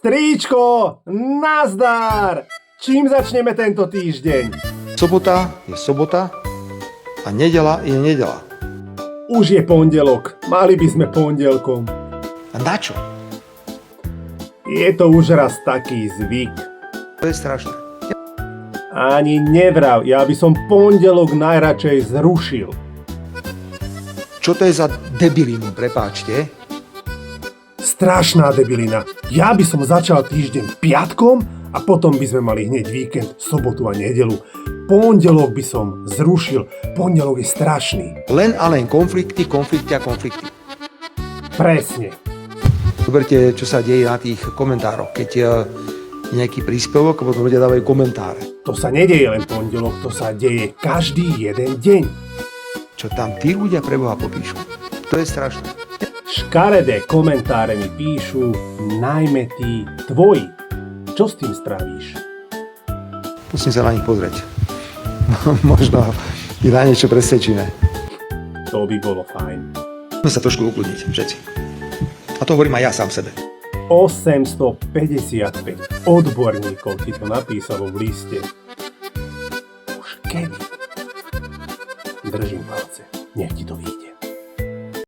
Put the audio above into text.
Strýčko, nazdar! Čím začneme tento týždeň? Sobota je sobota a nedeľa je nedeľa. Už je pondelok, mali by sme pondelkom. A na čo? Je to už raz taký zvyk. To je strašné. Ani nevrav, ja by som pondelok najradšej zrušil. Čo to je za debilinu, prepáčte? Strašná debilina. Ja by som začal týždeň piatkom a potom by sme mali hneď víkend, sobotu a nedeľu. Pondelok by som zrušil. Pondelok je strašný. Len a len konflikty, konflikty a konflikty. Presne. Zoberte, čo sa deje na tých komentároch. Keď nejaký príspevok a potom ľudia dávajú komentáre. To sa nedeje len pondelok, to sa deje každý jeden deň. Čo tam tí ľudia pre Boha popíšu. To je strašné. Škaredé komentáre mi píšu, najmä tí tvoji. Čo s tým spravíš? Musím sa na nich pozrieť. Možno ich na niečo presvedčíme. To by bolo fajn. Musím sa trošku ukludniť, všetci. A to hovorím aj ja sám sebe. 855 odborníkov ti to napísalo v liste. Už kedy? Držím palce, nech ti to vyjde.